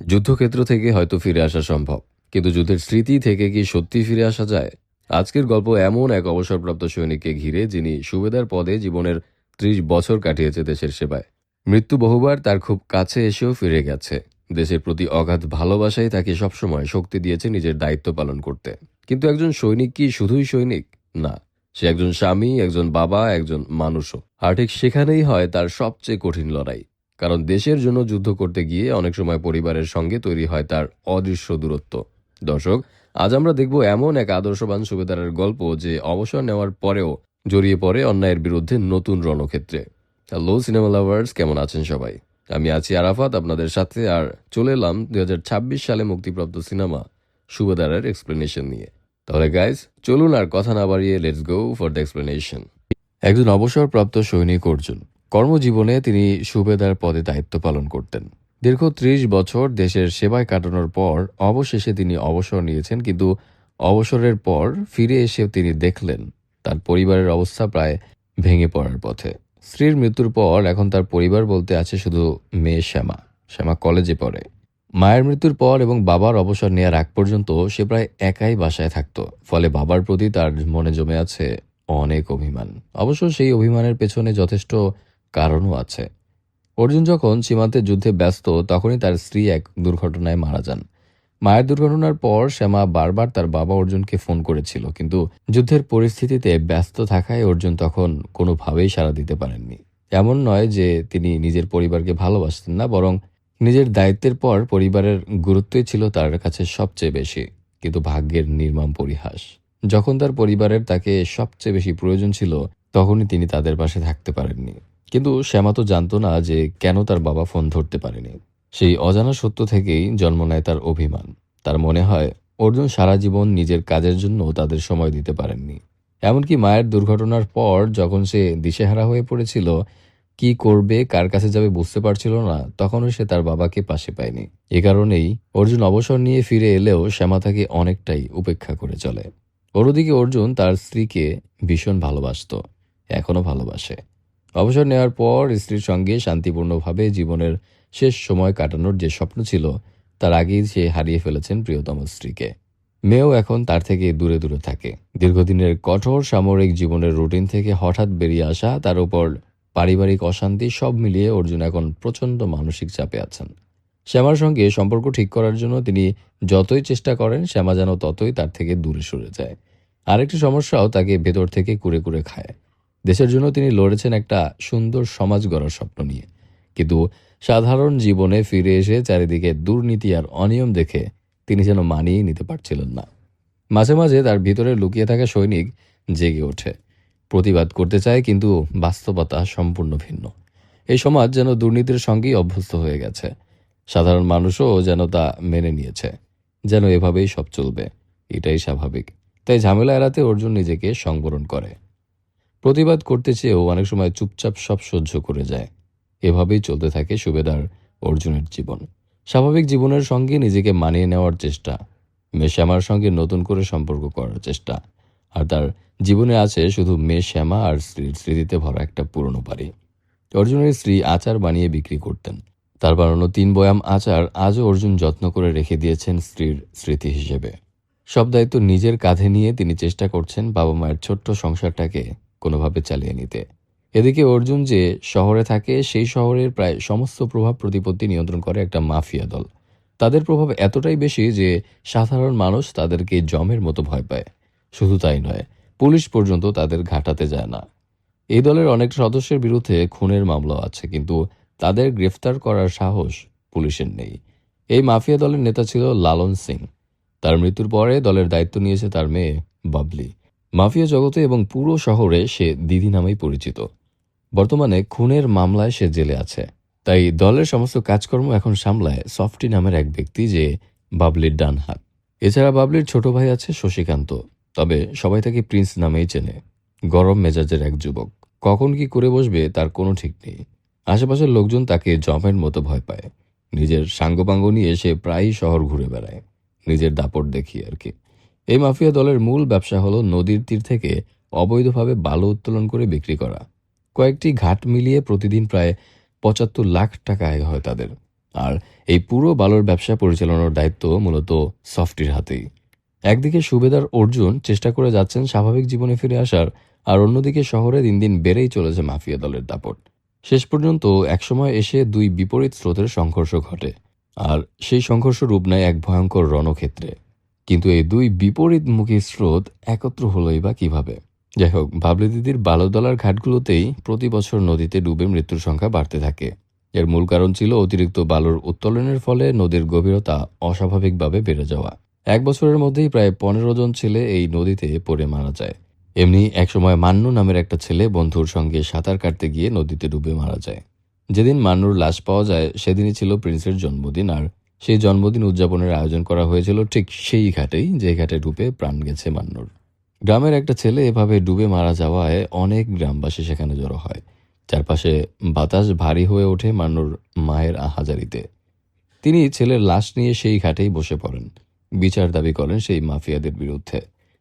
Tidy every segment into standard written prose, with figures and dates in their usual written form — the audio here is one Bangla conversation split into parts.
যুদ্ধক্ষেত্র থেকে হয়তো ফিরে আসা সম্ভব, কিন্তু যুদ্ধের স্মৃতি থেকে কি সত্যি ফিরে আসা যায়? আজকের গল্প এমন এক অবসরপ্রাপ্ত সৈনিককে ঘিরে, যিনি সুবেদার পদে জীবনের 30 বছর কাটিয়েছে দেশের সেবায়। মৃত্যু বহুবার তার খুব কাছে এসেও ফিরে গেছে। দেশের প্রতি অগাধ ভালোবাসাই তাকে সবসময় শক্তি দিয়েছে নিজের দায়িত্ব পালন করতে। কিন্তু একজন সৈনিক কি শুধুই সৈনিক? না, সে একজন স্বামী, একজন বাবা, একজন মানুষও। আর ঠিক সেখানেই হয় তার সবচেয়ে কঠিন লড়াই। কারণ দেশের জন্য যুদ্ধ করতে গিয়ে অনেক সময় পরিবারের সঙ্গে তৈরি হয় তার অদৃশ্য দূরত্ব। দর্শক, আজ আমরা দেখব এমন এক আদর্শবান সুবেদারের গল্প, যে অবসর নেওয়ার পরেও জড়িয়ে পড়ে অন্যায়ের বিরুদ্ধে নতুন রণক্ষেত্রে। হ্যালো সিনেমা লাভার্স, কেমন আছেন সবাই? আমি আছি আরাফাত আপনাদের সাথে, আর চলে এলাম 2026 সালে মুক্তিপ্রাপ্ত সিনেমা সুবেদারের এক্সপ্লেনেশন নিয়ে। তাহলে গাইজ, চলুন আর কথা না বাড়িয়ে let's go for the explanation. একজন অবসরপ্রাপ্ত সৈনিক অর্জুন কর্মজীবনে তিনি সুবেদার পদে দায়িত্ব পালন করতেন। দীর্ঘ 30 বছর দেশের সেবায় কাটানোর পর অবশেষে তিনি অবসর নিয়েছেন, কিন্তু অবসরের পর ফিরে এসে তিনি দেখলেন তার পরিবারের অবস্থা প্রায় ভেঙে পড়ার পথে। স্ত্রীর মৃত্যুর পর এখন তার পরিবার বলতে আছে শুধু মেয়ে শ্যামা। শ্যামা কলেজে পড়ে। মায়ের মৃত্যুর পর এবং বাবার অবসর নেওয়ার আগ পর্যন্ত সে প্রায় একাই বাসায় থাকতো। ফলে বাবার প্রতি তার মনে জমে আছে অনেক অভিমান। অবশ্য সেই অভিমানের পেছনে যথেষ্ট কারণও আছে। অর্জুন যখন সীমান্তের যুদ্ধে ব্যস্ত, তখনই তার স্ত্রী এক দুর্ঘটনায় মারা যান। মায়ের দুর্ঘটনার পর শ্যামা বারবার তার বাবা অর্জুনকে ফোন করেছিল, কিন্তু যুদ্ধের পরিস্থিতিতে ব্যস্ত থাকায় অর্জুন তখন কোনোভাবেই সাড়া দিতে পারেননি। এমন নয় যে তিনি নিজের পরিবারকে ভালোবাসতেন না, বরং নিজের দায়িত্বের পর পরিবারের গুরুত্বই ছিল তার কাছে সবচেয়ে বেশি। কিন্তু ভাগ্যের নির্মম পরিহাস, যখন তার পরিবারের তাকে সবচেয়ে বেশি প্রয়োজন ছিল, তখনই তিনি তাদের পাশে থাকতে পারেননি। কিন্তু শ্যামা তো জানতো না যে কেন তার বাবা ফোন ধরতে পারেনি। সেই অজানা সত্য থেকেই জন্ম নেয় তার অভিমান। তার মনে হয় অর্জুন সারা জীবন নিজের কাজের জন্য তাদের সময় দিতে পারেননি। এমনকি মায়ের দুর্ঘটনার পর যখন সে দিশেহারা হয়ে পড়েছিল, কি করবে, কার কাছে যাবে বুঝতে পারছিল না, তখনও সে তার বাবাকে পাশে পায়নি। এ কারণেই অর্জুন অবসর নিয়ে ফিরে এলেও শ্যামা তাকে অনেকটাই উপেক্ষা করে চলে। অন্যদিকে অর্জুন তার স্ত্রীকে ভীষণ ভালোবাসতো, এখনো ভালোবাসে। অবসর নেওয়ার পর স্ত্রীর সঙ্গে শান্তিপূর্ণভাবে জীবনের শেষ সময় কাটানোর যে স্বপ্ন ছিল, তার আগেই সে হারিয়ে ফেলেছেন প্রিয়তম স্ত্রীকে। মেয়েও এখন তার থেকে দূরে দূরে থাকে। দীর্ঘদিনের কঠোর সামরিক জীবনের রুটিন থেকে হঠাৎ বেরিয়ে আসা, তার উপর পারিবারিক অশান্তি, সব মিলিয়ে অর্জুন এখন প্রচণ্ড মানসিক চাপে আছেন। শ্যামার সঙ্গে সম্পর্ক ঠিক করার জন্য তিনি যতই চেষ্টা করেন, শ্যামা যেন ততই তার থেকে দূরে সরে যায়। আরেকটি সমস্যাও তাকে ভেতর থেকে কুরে কুরে খায়। দেশের জন্য তিনি লড়েছেন একটা সুন্দর সমাজ গড়ার স্বপ্ন নিয়ে, কিন্তু সাধারণ জীবনে ফিরে এসে চারিদিকে দুর্নীতি আর অনিয়ম দেখে তিনি যেন মানিয়ে নিতে পারছিলেন না। মাঝে মাঝে তার ভিতরে লুকিয়ে থাকা সৈনিক জেগে ওঠে, প্রতিবাদ করতে চায়, কিন্তু বাস্তবতা সম্পূর্ণ ভিন্ন। এই সমাজ যেন দুর্নীতির সঙ্গেই অভ্যস্ত হয়ে গেছে। সাধারণ মানুষও যেন তা মেনে নিয়েছে, যেন এভাবেই সব চলবে, এটাই স্বাভাবিক। তাই ঝামেলা এড়াতে অর্জুন নিজেকে সংবরণ করে। প্রতিবাদ করতে চেয়েও অনেক সময় চুপচাপ সব সহ্য করে যায়। এভাবেই চলতে থাকে সুবেদার অর্জুনের জীবন। স্বাভাবিক জীবনের সঙ্গে নিজেকে মানিয়ে নেওয়ার চেষ্টা, মেয়ে শ্যামার সঙ্গে নতুন করে সম্পর্ক করার চেষ্টা, আর তার জীবনে আছে শুধু মেয়ে শ্যামা আর স্ত্রীর স্মৃতিতে ভরা একটা পুরনো বাড়ি। অর্জুনের স্ত্রী আচার বানিয়ে বিক্রি করতেন। তার বানানো 3 বয়াম আচার আজও অর্জুন যত্ন করে রেখে দিয়েছেন স্ত্রীর স্মৃতি হিসেবে। সব দায়িত্ব নিজের কাঁধে নিয়ে তিনি চেষ্টা করছেন বাবা মায়ের ছোট্ট সংসারটাকে কোনোভাবে চালিয়ে নিতে। এদিকে অর্জুন যে শহরে থাকে, সেই শহরের প্রায় সমস্ত প্রভাব প্রতিপত্তি নিয়ন্ত্রণ করে একটা মাফিয়া দল। তাদের প্রভাব এতটাই বেশি যে সাধারণ মানুষ তাদেরকে জমের মতো ভয় পায়। শুধু তাই নয়, পুলিশ পর্যন্ত তাদের ঘাঁটাতে যায় না। এই দলের অনেক সদস্যের বিরুদ্ধে খুনের মামলা আছে, কিন্তু তাদের গ্রেফতার করার সাহস পুলিশের নেই। এই মাফিয়া দলের নেতা ছিল লালন সিং। তার মৃত্যুর পরে দলের দায়িত্ব নিয়েছে তার মেয়ে বাবলি। মাফিয়া জগতে এবং পুরো শহরে সে দিদি নামেই পরিচিত। বর্তমানে খুনের মামলায় সে জেলে আছে। তাই দলের সমস্ত কাজকর্ম এখন সামলায় সফটি নামের এক ব্যক্তি, যে বাবলির ডান হাত। এছাড়া বাবলির ছোট ভাই আছে শশীকান্ত, তবে সবাই তাকে প্রিন্স নামেই চেনে। গরম মেজাজের এক যুবক, কখন কি করে বসবে তার কোনো ঠিক নেই। আশেপাশের লোকজন তাকে জমের মতো ভয় পায়। নিজের সাঙ্গপাঙ্গ নিয়ে সে প্রায়ই শহর ঘুরে বেড়ায়, নিজের দাপট দেখিয়ে আর কি। এই মাফিয়া দলের মূল ব্যবসা হলো নদীর তীর থেকে অবৈধভাবে বালু উত্তোলন করে বিক্রি করা। কয়েকটি ঘাট মিলিয়ে প্রতিদিন প্রায় 75 লাখ টাকা আয় হয় তাদের। আর এই পুরো বালুর ব্যবসা পরিচালনার দায়িত্ব মূলত সফটির হাতেই। একদিকে সুবেদার অর্জুন চেষ্টা করে যাচ্ছেন স্বাভাবিক জীবনে ফিরে আসার, আর অন্যদিকে শহরে দিন দিন বেড়েই চলেছে মাফিয়া দলের দাপট। শেষ পর্যন্ত একসময় এসে দুই বিপরীত স্রোতের সংঘর্ষ ঘটে, আর সেই সংঘর্ষ রূপ নেয় এক ভয়ঙ্কর রণক্ষেত্রে। কিন্তু এই দুই বিপরীতমুখী স্রোত একত্র হলোই বা কিভাবে? যাই হোক, বাবলি দিদির বালুতলার ঘাটগুলোতেই প্রতি বছর নদীতে ডুবে মৃত্যুর সংখ্যা বাড়তে থাকে। এর মূল কারণ ছিল অতিরিক্ত বালুর উত্তোলনের ফলে নদীর গভীরতা অস্বাভাবিকভাবে বেড়ে যাওয়া। এক বছরের মধ্যেই প্রায় 15 জন ছেলে এই নদীতে পড়ে মারা যায়। এমনি একসময় মান্নু নামের একটা ছেলে বন্ধুর সঙ্গে সাঁতার কাটতে গিয়ে নদীতে ডুবে মারা যায়। যেদিন মান্নুর লাশ পাওয়া যায় সেদিনই ছিল প্রিন্সের জন্মদিন, আর সেই জন্মদিন উদযাপনের আয়োজন করা হয়েছিল ঠিক সেই ঘাটেই, যে ঘাটে ডুবে প্রাণ গেছে মান্নুর। গ্রামের একটা ছেলে এভাবে ডুবে মারা যাওয়ায় অনেক গ্রামবাসী সেখানে জড়ো হয়। চারপাশে বাতাস ভারী হয়ে ওঠে মান্নুর মায়ের আহাজারিতে। তিনি ছেলের লাশ নিয়ে সেই ঘাটেই বসে পড়েন। বিচার দাবি করেন সেই মাফিয়াদের বিরুদ্ধে,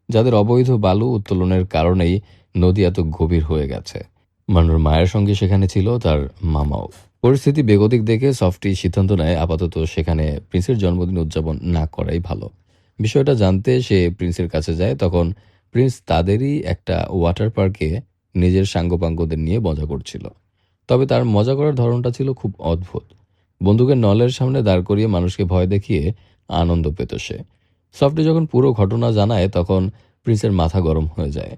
যাদের অবৈধ বালু উত্তোলনের কারণেই নদী এত গভীর হয়ে গেছে। মান্নুর মায়ের সঙ্গে সেখানে ছিল তার মামাও। পরিস্থিতি বেগতিক দেখে সফটি সিদ্ধান্ত নেয় আপাতত সেখানে প্রিন্সের জন্মদিন উদযাপন না করাই ভালো। বিষয়টা জানতে সে প্রিন্সের কাছে যায়। তখন প্রিন্স তাদেরই একটা ওয়াটার পার্কে নিজের সাঙ্গপাঙ্গদের নিয়ে মজা করছিল। তবে তার মজা করার ধরনটা ছিল খুব অদ্ভুত। বন্দুকের নলের সামনে দাঁড় করিয়ে মানুষকে ভয় দেখিয়ে আনন্দ পেত সে। সফটি যখন পুরো ঘটনা জানায় তখন প্রিন্সের মাথা গরম হয়ে যায়।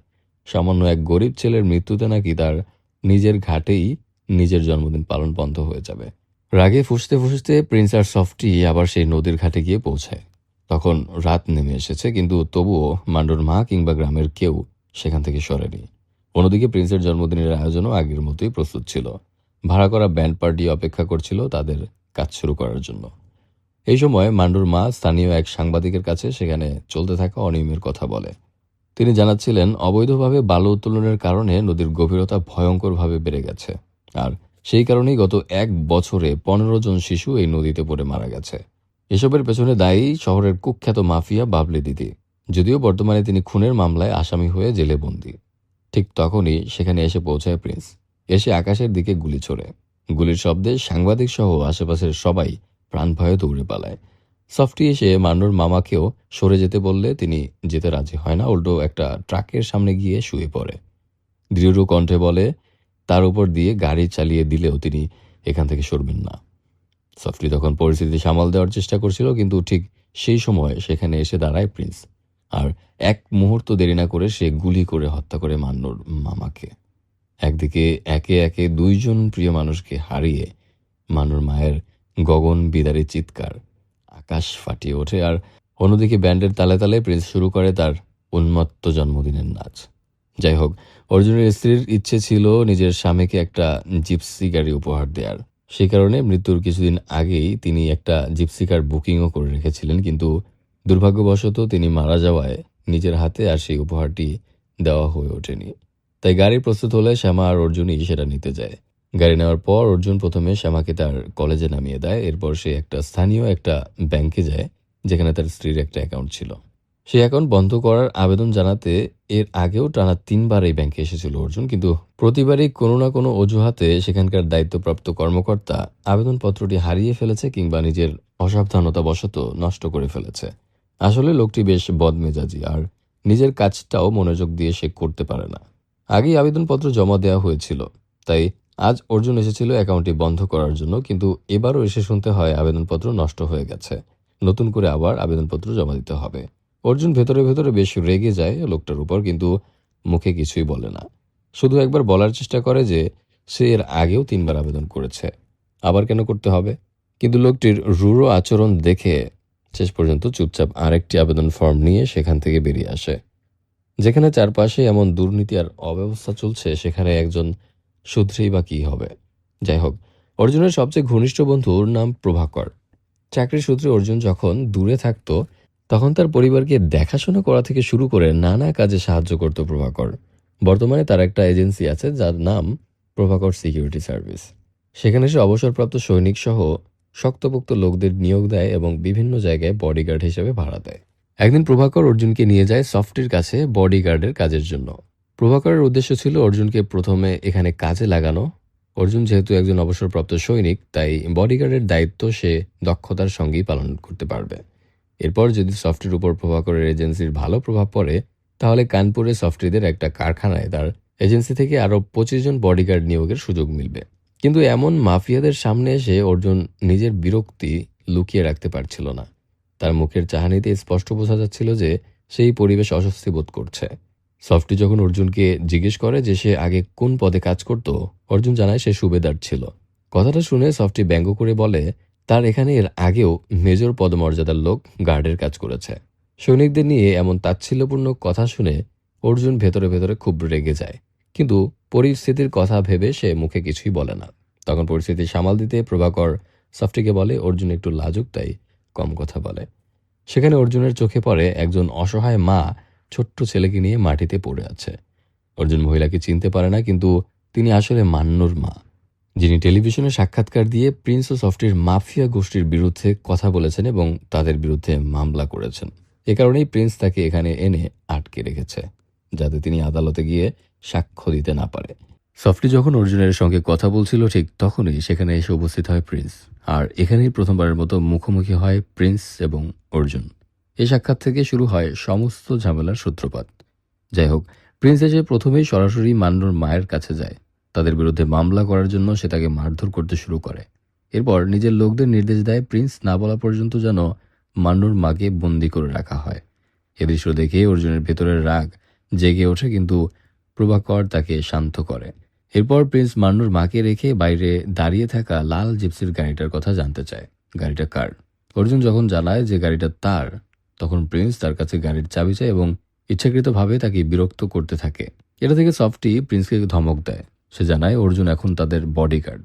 সামান্য এক গরিব ছেলের মৃত্যুতে নাকি তার নিজের ঘাটেই নিজের জন্মদিন পালন বন্ধ হয়ে যাবে। রাগে ফুঁসতে ফুঁসতে প্রিন্স আর সফটি আবার সেই নদীর ঘাটে গিয়ে পৌঁছায়। তখন রাত নেমে এসেছে, কিন্তু তবুও মান্ডুর মা কিংবা গ্রামের কেউ সেখান থেকে সরেনি। অন্যদিকে প্রিন্সের জন্মদিনের আয়োজনও আগের মতোই প্রস্তুত ছিল। ভাড়া করা ব্যান্ড পার্টি অপেক্ষা করছিল তাদের কাজ শুরু করার জন্য। এই সময় মান্ডুর মা স্থানীয় এক সাংবাদিকের কাছে সেখানে চলতে থাকা অনিয়মের কথা বলে। তিনি জানাচ্ছিলেন অবৈধভাবে বালু উত্তোলনের কারণে নদীর গভীরতা ভয়ঙ্করভাবে বেড়ে গেছে, আর সেই কারণেই গত 1 বছরে 15 জন শিশু এই নদীতে পড়ে মারা গেছে। এসবের পেছনে দায়ী শহরের কুখ্যাত মাফিয়া বাবলি দিদি, যদিও বর্তমানে তিনি খুনের মামলায় আসামি হয়ে জেলে বন্দী। ঠিক তখনই সেখানে এসে পৌঁছায় প্রিন্স। এসে আকাশের দিকে গুলি ছোড়ে। গুলির শব্দে সাংবাদিক সহ আশেপাশের সবাই প্রাণ ভয়ে দৌড়ে পালায়। সফটি এসে মান্নুর মামাকেও সরে যেতে বললে তিনি যেতে রাজি হয় না, উল্টো একটা ট্রাকের সামনে গিয়ে শুয়ে পড়ে। দৃঢ় কণ্ঠে বলে তার উপর দিয়ে গাড়ি চালিয়ে দিলেও তিনি এখান থেকে সরবেন না। সফটি তখন পরিস্থিতি সামাল দেওয়ার চেষ্টা করছিল, কিন্তু ঠিক সেই সময় সেখানে এসে দাঁড়ায় প্রিন্স। আর এক মুহূর্ত দেরি না করে সে গুলি করে হত্যা করে মান্নুর মামাকে। একদিকে একে একে 2 জন প্রিয় মানুষকে হারিয়ে মান্নুর মায়ের গগন বিদারী চিৎকার আকাশ ফাটিয়ে ওঠে, আর অন্যদিকে ব্যান্ডের তালে তালে প্রিন্স শুরু করে তার উন্মত্ত জন্মদিনের নাচ। যাই হোক, অর্জুনের স্ত্রীর ইচ্ছে ছিল নিজের স্বামীকে একটা জিপসি গাড়ি উপহার দেওয়ার। সেই কারণে মৃত্যুর কিছুদিন আগেই তিনি একটা জিপসি কার বুকিংও করে রেখেছিলেন, কিন্তু দুর্ভাগ্যবশত তিনি মারা যাওয়ায় নিজের হাতে আর সেই উপহারটি দেওয়া হয়ে ওঠেনি। তাই গাড়ি প্রস্তুত হলে শ্যামা আর অর্জুনই সেটা নিতে যায়। গাড়ি নেওয়ার পর অর্জুন প্রথমে শ্যামাকে তার কলেজে নামিয়ে দেয়। এরপর সে একটা স্থানীয় একটা ব্যাংকে যায়, যেখানে তার স্ত্রীর একটা অ্যাকাউন্ট ছিল। সেই অ্যাকাউন্ট বন্ধ করার আবেদন জানাতে এর আগেও টানা 3বার এই ব্যাংকে এসেছিল অর্জুন, কিন্তু প্রতিবারই কোনো না কোনো অজুহাতে সেখানকার দায়িত্বপ্রাপ্ত কর্মকর্তা আবেদনপত্রটি হারিয়ে ফেলেছে কিংবা নিজের অসাবধানতাবশত নষ্ট করে ফেলেছে। আসলে লোকটি বেশ বদমেজাজি, আর নিজের কাজটাও মনোযোগ দিয়ে সে করতে পারে না। আগেই আবেদনপত্র জমা দেওয়া হয়েছিল, তাই আজ অর্জুন এসেছিল অ্যাকাউন্টটি বন্ধ করার জন্য, কিন্তু এবারও এসে শুনতে হয় আবেদনপত্র নষ্ট হয়ে গেছে, নতুন করে আবার আবেদনপত্র জমা দিতে হবে। অর্জুন ভেতরে ভেতরে বেশ রেগে যায় লোকটার উপর, কিন্তু মুখে কিছুই বলে না। শুধু একবার বলার চেষ্টা করে যে সে এর আগেও 3বার আবেদন করেছে, আবার কেন করতে হবে। কিন্তু লোকটির রূঢ় আচরণ দেখে শেষ পর্যন্ত চুপচাপ আরেকটি আবেদন ফর্ম নিয়ে সেখান থেকে বেরিয়ে আসে। যেখানে চারপাশে এমন দুর্নীতি আর অব্যবস্থা চলছে, সেখানে একজন শুধরেই বা কি হবে। যাই হোক, অর্জুনের সবচেয়ে ঘনিষ্ঠ বন্ধুর নাম প্রভাকর। চাকরির সূত্রে অর্জুন যখন দূরে থাকতো তখন তার পরিবারকে দেখাশোনা করা থেকে শুরু করে নানা কাজে সাহায্য করত প্রভাকর। বর্তমানে তার একটা এজেন্সি আছে যার নাম প্রভাকর সিকিউরিটি সার্ভিস। সেখানে সে অবসরপ্রাপ্ত সৈনিক সহ শক্তপোক্ত লোকদের নিয়োগ দেয় এবং বিভিন্ন জায়গায় বডিগার্ড হিসেবে ভাড়া দেয়। একদিন প্রভাকর অর্জুনকে নিয়ে যায় সফটির কাছে বডিগার্ডের কাজের জন্য। প্রভাকরের উদ্দেশ্য ছিল অর্জুনকে প্রথমে এখানে কাজে লাগানো, অর্জুন যেহেতু একজন অবসরপ্রাপ্ত সৈনিক, তাই বডিগার্ডের দায়িত্ব সে দক্ষতার সঙ্গেই পালন করতে পারবে। এরপর যদি সফটির উপর প্রভাকরের এজেন্সির ভালো প্রভাব পড়ে, তাহলে কানপুরে সফটিদের একটা কারখানায় তার এজেন্সি থেকে আরও 25 জন বডিগার্ড নিয়োগের সুযোগ মিলবে। কিন্তু এমন মাফিয়াদের সামনে এসে অর্জুন নিজের বিরক্তি লুকিয়ে রাখতে পারছিল না। তার মুখের চাহনিতে স্পষ্ট বোঝা যাচ্ছিল যে সেই পরিবেশ অস্বস্তি বোধ করছে। সফটি যখন অর্জুনকে জিজ্ঞেস করে যে সে আগে কোন পদে কাজ করত, অর্জুন জানায় সে সুবেদার ছিল। কথাটা শুনে সফটি ব্যঙ্গ করে বলে তার এখানে এর আগেও মেজর পদমর্যাদার লোক গার্ডের কাজ করেছে। সৈনিকদের নিয়ে এমন তাচ্ছিল্যপূর্ণ কথা শুনে অর্জুন ভেতরে ভেতরে খুব রেগে যায়, কিন্তু পরিস্থিতির কথা ভেবে সে মুখে কিছুই বলে না। তখন পরিস্থিতি সামাল দিতে প্রভাকর সফটিকে বলে অর্জুন একটু লাজুক, তাই কম কথা বলে। সেখানে অর্জুনের চোখে পড়ে একজন অসহায় মা ছোট্ট ছেলেকে নিয়ে মাটিতে পড়ে আছে। অর্জুন মহিলাকে চিনতে পারে না, কিন্তু তিনি আসলে মান্নুর মা, যিনি টেলিভিশনে সাক্ষাৎকার দিয়ে প্রিন্স ও সফটির মাফিয়া গোষ্ঠীর বিরুদ্ধে কথা বলেছেন এবং তাদের বিরুদ্ধে মামলা করেছেন। এ কারণেই প্রিন্স তাকে এখানে এনে আটকে রেখেছে, যাতে তিনি আদালতে গিয়ে সাক্ষ্য দিতে না পারে। সফটি যখন অর্জুনের সঙ্গে কথা বলছিল, ঠিক তখনই সেখানে এসে উপস্থিত হয় প্রিন্স। আর এখানেই প্রথমবারের মতো মুখোমুখি হয় প্রিন্স এবং অর্জুন। এই সাক্ষাৎ থেকে শুরু হয় সমস্ত ঝামেলার সূত্রপাত। যাই হোক, প্রিন্স এসে প্রথমেই সরাসরি মান্নুর মায়ের কাছে যায়। তাদের বিরুদ্ধে মামলা করার জন্য সে তাকে মারধর করতে শুরু করে। এরপর নিজের লোকদের নির্দেশ দেয় প্রিন্স না বলা পর্যন্ত যেন মান্নুর মাকে বন্দি করে রাখা হয়। এ দৃশ্য দেখে অর্জুনের ভেতরের রাগ জেগে ওঠে, কিন্তু প্রভাকর তাকে শান্ত করে। এরপর প্রিন্স মান্নুর মাকে রেখে বাইরে দাঁড়িয়ে থাকা লাল জিপসির গাড়িটার কথা জানতে চায়। গাড়িটা কার? অর্জুন যখন জানায় যে গাড়িটা তার, তখন প্রিন্স তার কাছে গাড়ির চাবি চায় এবং ইচ্ছাকৃতভাবে তাকে বিরক্ত করতে থাকে। এটা থেকে সফটি প্রিন্সকে ধমক দেয়। সে জানায় অর্জুন এখন তাদের বডিগার্ড,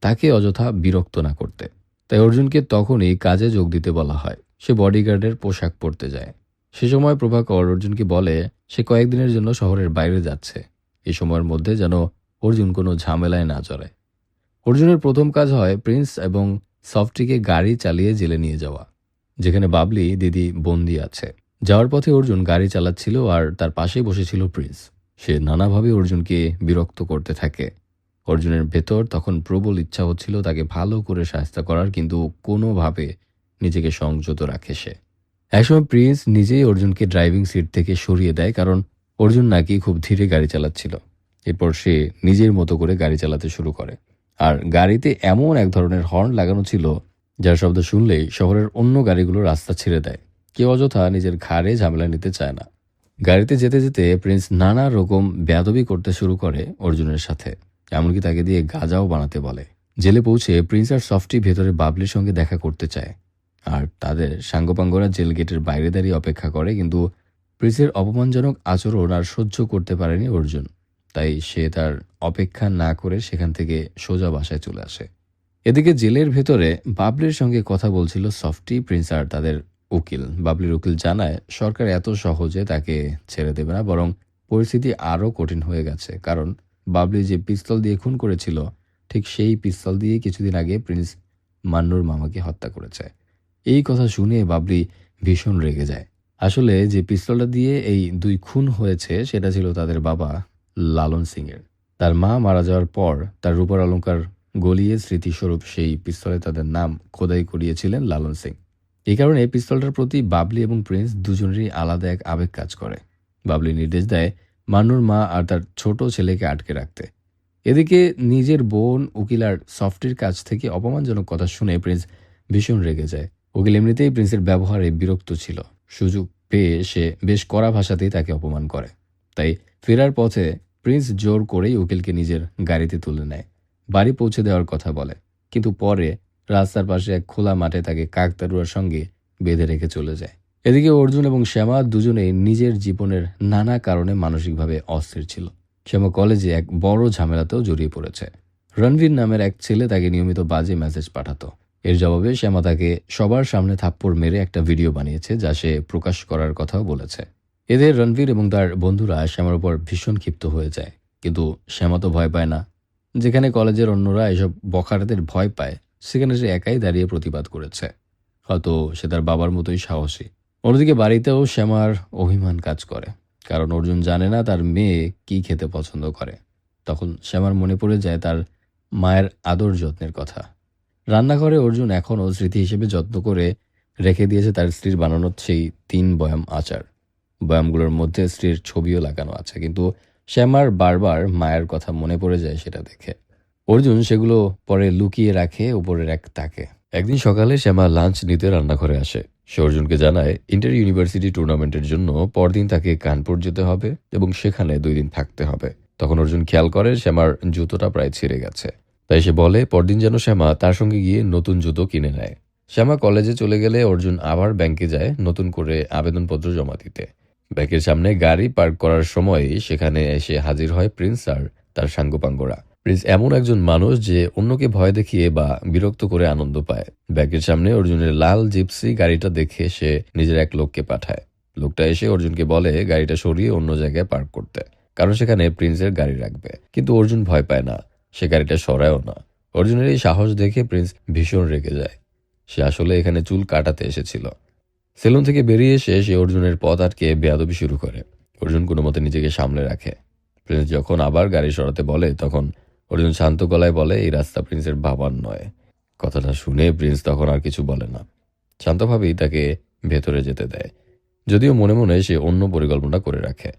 তাকে অযথা বিরক্ত না করতে। তাই অর্জুনকে তখনই কাজে যোগ দিতে বলা হয়। সে বডিগার্ডের পোশাক পরতে যায়। সে সময় প্রভাকর অর্জুনকে বলে সে কয়েকদিনের জন্য শহরের বাইরে যাচ্ছে। এই সময়ের মধ্যে যেন অর্জুন কোনো ঝামেলায় না জড়ায়। অর্জুনের প্রথম কাজ হয় প্রিন্স এবং সফটিকে গাড়ি চালিয়ে জেলে নিয়ে যাওয়া, যেখানে বাবলি দিদি বন্দি আছে। যাওয়ার পথে অর্জুন গাড়ি চালাচ্ছিল আর তার পাশেই বসেছিল প্রিন্স। সে নানাভাবে অর্জুনকে বিরক্ত করতে থাকে। অর্জুনের ভেতর তখন প্রবল ইচ্ছা হচ্ছিল তাকে ভালো করে শায়েস্তা করার, কিন্তু কোনোভাবে নিজেকে সংযত রাখে সে। একসময় প্রিন্স নিজেই অর্জুনকে ড্রাইভিং সিট থেকে সরিয়ে দেয়, কারণ অর্জুন নাকি খুব ধীরে গাড়ি চালাচ্ছিল। এরপর সে নিজের মতো করে গাড়ি চালাতে শুরু করে। আর গাড়িতে এমন এক ধরনের হর্ন লাগানো ছিল যার শব্দ শুনলেই শহরের অন্য গাড়িগুলো রাস্তা ছেড়ে দেয়। কেউ অযথা নিজের ঘাড়ে ঝামেলা নিতে চায় না। গাড়িতে যেতে যেতে প্রিন্স নানা রকম বেয়াদবি করতে শুরু করে অর্জুনের সাথে, এমনকি তাকে দিয়ে গাঁজাও বানাতে বলে। জেলে পৌঁছে প্রিন্স আর সফটি ভেতরে বাবলির সঙ্গে দেখা করতে চায়, আর তাদের সাঙ্গপাঙ্গরা জেল গেটের বাইরে দাঁড়িয়ে অপেক্ষা করে। কিন্তু প্রিন্সের অপমানজনক আচরণ আর সহ্য করতে পারেনি অর্জুন, তাই সে তার অপেক্ষা না করে সেখান থেকে সোজা বাসায় চলে আসে। এদিকে জেলের ভেতরে বাবলির সঙ্গে কথা বলছিল সফটি, প্রিন্স আর তাদের উকিল। বাবলির উকিল জানায় সরকার এত সহজে তাকে ছেড়ে দেবে না, বরং পরিস্থিতি আরও কঠিন হয়ে গেছে, কারণ বাবলি যে পিস্তল দিয়ে খুন করেছিল, ঠিক সেই পিস্তল দিয়ে কিছুদিন আগে প্রিন্স মান্নুর মামাকে হত্যা করেছে। এই কথা শুনে বাবলি ভীষণ রেগে যায়। আসলে যে পিস্তলটা দিয়ে এই দুই খুন হয়েছে সেটা ছিল তাদের বাবা লালন সিংয়ের। তার মা মারা যাওয়ার পর তার রূপার অলংকার গলিয়ে স্মৃতিস্বরূপ সেই পিস্তলে তাদের নাম খোদাই করিয়েছিলেন লালন সিং। এই কারণে পিস্তলটার প্রতি বাবলি এবং প্রিন্স দুজনেরই আলাদা এক আবেগ কাজ করে। বাবলি নির্দেশ দেয় মান্নুর মা আর তার ছোট ছেলেকে আটকে রাখতে। এদিকে নিজের বোন উকিল আর সফটির কাছ থেকে অপমানজনক কথা শুনে প্রিন্স ভীষণ রেগে যায়। উকিল এমনিতেই প্রিন্সের ব্যবহারে বিরক্ত ছিল। সুযোগ পেয়ে সে বেশ কড়া ভাষাতেই তাকে অপমান করে। তাই ফেরার পথে প্রিন্স জোর করেই উকিলকে নিজের গাড়িতে তুলে নেয়, বাড়ি পৌঁছে দেওয়ার কথা বলে। কিন্তু পরে রাস্তার পাশে এক খোলা মাঠে তাকে কাকতাড়ুয়ার সঙ্গে বেঁধে রেখে চলে যায়। এদিকে অর্জুন এবং শ্যামা দুজনেই নিজের জীবনের নানা কারণে মানসিকভাবে অস্থির ছিল। শ্যামা কলেজে এক বড় ঝামেলাতেও জড়িয়ে পড়েছে। রণবীর নামের এক ছেলে তাকে নিয়মিত বাজে মেসেজ পাঠাতো। এর জবাবে শ্যামা তাকে সবার সামনে থাপ্পড় মেরে একটা ভিডিও বানিয়েছে, যা সে প্রকাশ করার কথাও বলেছে। এদের রণবীর এবং তার বন্ধুরা শ্যামার উপর ভীষণ ক্ষিপ্ত হয়ে যায়, কিন্তু শ্যামা তো ভয় পায় না। যেখানে কলেজের অন্যরা এসব বখাটেদের ভয় পায়, সেখানে সে একাই দাঁড়িয়ে প্রতিবাদ করেছে। হয়তো সে তার বাবার মতোই সাহসী। অন্যদিকে বাড়িতেও শ্যামার অভিমান কাজ করে, কারণ অর্জুন জানে না তার মেয়ে কি খেতে পছন্দ করে। তখন শ্যামার মনে পড়ে যায় তার মায়ের আদর যত্নের কথা। রান্নাঘরে অর্জুন এখনও স্মৃতি হিসেবে যত্ন করে রেখে দিয়েছে তার স্ত্রীর বানানো সেই ৩ বয়াম আচার। বয়ামগুলোর মধ্যে স্ত্রীর ছবিও লাগানো আছে, কিন্তু শ্যামার বারবার মায়ের কথা মনে পড়ে যায় সেটা দেখে। অর্জুন সেগুলো পরে লুকিয়ে রাখে উপরের এক তাকে। একদিন সকালে শ্যামা লাঞ্চ নিতে রান্নাঘরে আসে। সে অর্জুনকে জানায় ইন্টার ইউনিভার্সিটি টুর্নামেন্টের জন্য পরদিন তাকে কানপুর যেতে হবে এবং সেখানে 2 দিন থাকতে হবে। তখন অর্জুন খেয়াল করে শ্যামার জুতোটা প্রায় ছিঁড়ে গেছে। তাই সে বলে পরদিন যেন শ্যামা তার সঙ্গে গিয়ে নতুন জুতো কিনে নেয়। শ্যামা কলেজে চলে গেলে অর্জুন আবার ব্যাংকে যায় নতুন করে আবেদনপত্র জমা দিতে। ব্যাংকের সামনে গাড়ি পার্ক করার সময় সেখানে এসে হাজির হয় প্রিন্স আর তার সাঙ্গপাঙ্গরা। প্রিন্স এমন একজন মানুষ যে অন্যকে ভয় দেখিয়ে বা বিরক্ত করে আনন্দ পায়। ব্যাংকের সামনে অর্জুনের লাল জিপসি গাড়িটা দেখে সে নিজের এক লোককে পাঠায়। লোকটা এসে অর্জুনকে বলে গাড়িটা সরিয়ে অন্য জায়গায় পার্ক করতে, কারণ সেখানে প্রিন্সের গাড়ি রাখবে। কিন্তু অর্জুন ভয় পায় না, সে গাড়িটা সরায়ও না। অর্জুনের এই সাহস দেখে প্রিন্স ভীষণ রেগে যায়। সে আসলে এখানে চুল কাটাতে এসেছিল। সেলুন থেকে বেরিয়ে এসে সে অর্জুনের পথ আটকে বেয়াদবি শুরু করে। অর্জুন কোনো মতে নিজেকে সামলে রাখে। প্রিন্স যখন আবার গাড়ি সরাতে বলে তখন অর্জুন শান্ত গলায় বলে এই রাস্তা প্রিন্সের বাবার নয়। কথাটা শুনে প্রিন্স তখন আর কিছু বলে না, শান্তভাবেই তাকে ভেতরে যেতে দেয়, যদিও মনে মনে সে অন্য পরিকল্পনা করে রাখে।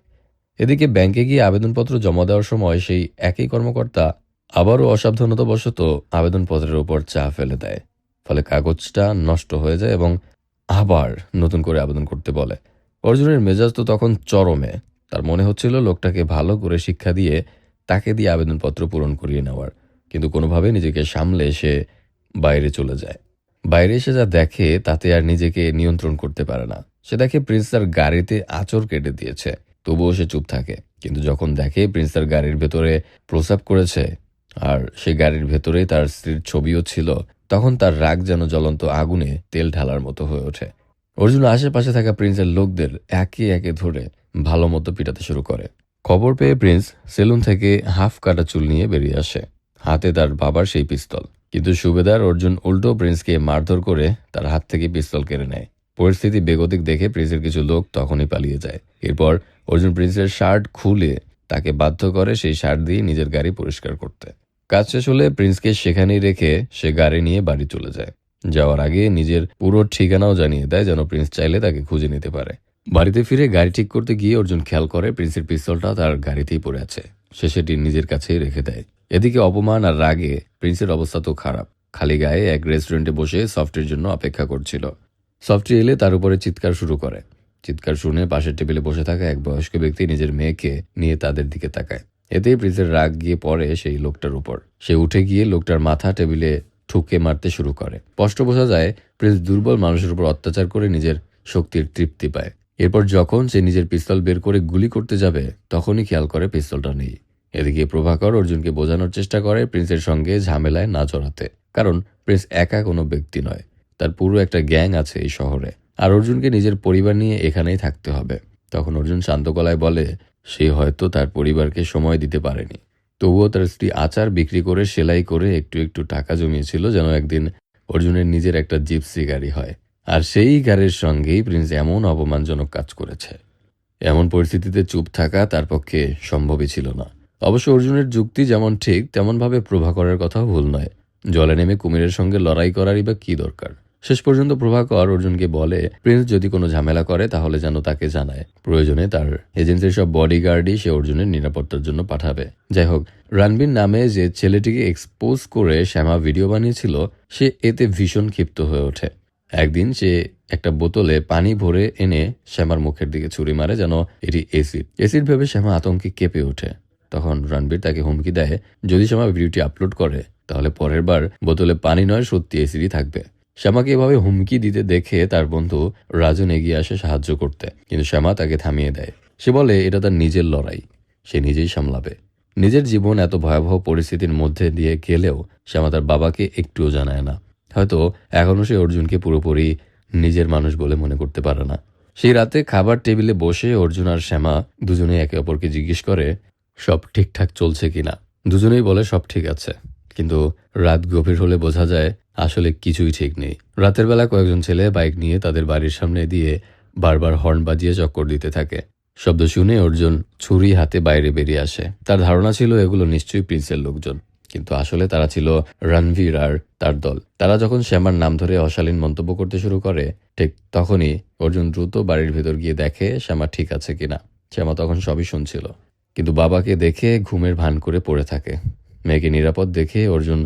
এদিকে ব্যাংকে গিয়ে আবেদনপত্র জমা দেওয়ার সময় সেই একই কর্মকর্তা আবারও অসাবধানতাবশত আবেদনপত্রের উপর চা ফেলে দেয়। ফলে কাগজটা নষ্ট হয়ে যায় এবং আবার নতুন করে আবেদন করতে বলে। অর্জুনের মেজাজ তো তখন চরমে। তার মনে হচ্ছিল লোকটাকে ভালো করে শিক্ষা দিয়ে তাকে দিয়ে আবেদনপত্র পূরণ করিয়ে নেওয়ার, কিন্তু কোনোভাবে নিজেকে সামলে সে বাইরে চলে যায়। বাইরে এসে যা দেখে তাতে আর নিজেকে নিয়ন্ত্রণ করতে পারে না। সে দেখে প্রিন্স তার গাড়িতে আঁচড় কেটে দিয়েছে, তবুও সে চুপ থাকে। কিন্তু যখন দেখে প্রিন্স তার গাড়ির ভেতরে প্রস্রাব করেছে আর সে গাড়ির ভেতরেই তার স্ত্রীর ছবিও ছিল, তখন তার রাগ যেন জ্বলন্ত আগুনে তেল ঢালার মতো হয়ে ওঠে। অর্জুন আশেপাশে থাকা প্রিন্সের লোকদের একে একে ধরে ভালো মতো পিটাতে শুরু করে। খবর পেয়ে প্রিন্স সেলুন থেকে হাফ কাটা চুল নিয়ে বেরিয়ে আসে, হাতে তার বাবার সেই পিস্তল। কিন্তু সুবেদার অর্জুন উল্টো প্রিন্সকে মারধর করে তার হাত থেকে পিস্তল কেড়ে নেয়। পরিস্থিতি বেগতিক দেখে প্রিন্সের কিছু লোক তখনই পালিয়ে যায়। এরপর অর্জুন প্রিন্সের শার্ট খুলে তাকে বাধ্য করে সেই শার্ট দিয়ে নিজের গাড়ি পরিষ্কার করতে। কাজ শেষ হলে প্রিন্সকে সেখানেই রেখে সে গাড়ি নিয়ে বাড়ি চলে যায়। যাওয়ার আগে নিজের পুরো ঠিকানাও জানিয়ে দেয় যেন প্রিন্স চাইলে তাকে খুঁজে নিতে পারে। বাড়িতে ফিরে গাড়ি ঠিক করতে গিয়ে অর্জুন খেয়াল করে প্রিন্সের পিস্তলটা তার গাড়িতেই পড়ে আছে। সে সেটি নিজের কাছেই রেখে দেয়। এদিকে অপমান আর রাগে প্রিন্সের অবস্থা তো খারাপ। খালি গায়ে এক রেস্টুরেন্টে বসে সফটের জন্য অপেক্ষা করছিল। সফটি এলে তার উপরে চিৎকার শুরু করে। চিৎকার শুনে পাশের টেবিলে বসে থাকা এক বয়স্ক ব্যক্তি নিজের মেয়েকে নিয়ে তাদের দিকে তাকায়। এতেই প্রিন্সের রাগ গিয়ে পড়ে সেই লোকটার উপর। সে উঠে গিয়ে লোকটার মাথা টেবিলে ঠুকে মারতে শুরু করে। স্পষ্ট বোঝা যায় প্রিন্স দুর্বল মানুষের উপর অত্যাচার করে নিজের শক্তির তৃপ্তি পায়। এরপর যখন সে নিজের পিস্তল বের করে গুলি করতে যাবে তখনই খেয়াল করে পিস্তলটা নেই। এদিকে প্রভাকর অর্জুনকে বোঝানোর চেষ্টা করে প্রিন্সের সঙ্গে ঝামেলায় না জড়াতে, কারণ প্রিন্স একা কোনো ব্যক্তি নয়, তার পুরো একটা গ্যাং আছে এই শহরে, আর অর্জুনকে নিজের পরিবার নিয়ে এখানেই থাকতে হবে। তখন অর্জুন শান্ত গলায় বলে সে হয়তো তার পরিবারকে সময় দিতে পারেনি, তবুও তার স্ত্রী আচার বিক্রি করে সেলাই করে একটু একটু টাকা জমিয়েছিল যেন একদিন অর্জুনের নিজের একটা জিপসি গাড়ি হয়। আর সেই গাড়ির সঙ্গেই প্রিন্স এমন অপমানজনক কাজ করেছে। এমন পরিস্থিতিতে চুপ থাকা তার পক্ষে সম্ভবই ছিল না। অবশ্য অর্জুনের যুক্তি যেমন ঠিক তেমনভাবে প্রভাকরের কথাও ভুল নয়। জলে নেমে কুমিরের সঙ্গে লড়াই করারই বা কি দরকার। শেষ পর্যন্ত প্রভাকর অর্জুনকে বলে প্রিন্স যদি কোনো ঝামেলা করে তাহলে যেন তাকে জানায়। প্রয়োজনে তার এজেন্সির সব বডিগার্ডই সে অর্জুনের নিরাপত্তার জন্য পাঠাবে। যাই হোক, রণবীর নামে যে ছেলেটিকে এক্সপোজ করে শ্যামা ভিডিও বানিয়েছিল সে এতে ভীষণ ক্ষিপ্ত হয়ে ওঠে। একদিন সে একটা বোতলে পানি ভরে এনে শ্যামার মুখের দিকে ছুরি মারে যেন এটি এসিড। এসিড ভেবে শ্যামা আতঙ্কে কেঁপে ওঠে। তখন রণবীর তাকে হুমকি দেয় যদি শ্যামা ভিডিওটি আপলোড করে তাহলে পরের বার বোতলে পানি নয় সত্যি এসিডই থাকবে। শ্যামাকে এভাবে হুমকি দিতে দেখে তার বন্ধু রাজন এগিয়ে আসে সাহায্য করতে, কিন্তু শ্যামা তাকে থামিয়ে দেয়। সে বলে এটা তার নিজের লড়াই, সে নিজেই সামলাবে। নিজের জীবন এত ভয়াবহ পরিস্থিতির মধ্যে দিয়ে গেলেও শ্যামা তার বাবাকে একটুও জানায় না। হয়তো এখনও সে অর্জুনকে পুরোপুরি নিজের মানুষ বলে মনে করতে পারে না। সেই রাতে খাবার টেবিলে বসে অর্জুন আর শ্যামা দুজনেই একে অপরকে জিজ্ঞেস করে সব ঠিকঠাক চলছে কিনা। দুজনেই বলে সব ঠিক আছে, কিন্তু রাত গভীর হলে বোঝা যায় আসলে কিছুই ঠিক নেই। রাতের বেলা কয়েকজন ছেলে বাইক নিয়ে তাদের বাড়ির সামনে দিয়ে বারবার হর্ন বাজিয়ে চক্কর দিতে থাকে। শব্দ শুনে অর্জুন ছুরি হাতে বাইরে বেরিয়ে আসে। তার ধারণা ছিল এগুলো নিশ্চয়ই প্রিন্সের লোকজন, কিন্তু আসলে তারা ছিল রণবীর আর তার দল। তারা যখন শ্যামার নাম ধরে অশালীন মন্তব্য করতে শুরু করে, ঠিক তখনই অর্জুন দ্রুত বাড়ির ভেতর গিয়ে দেখে শ্যামা ঠিক আছে কিনা। শ্যামা তখন সবই শুনছিল, কিন্তু বাবাকে দেখে ঘুমের ভান করে পড়ে থাকে। মেয়েকে নিরাপদ দেখে অর্জুন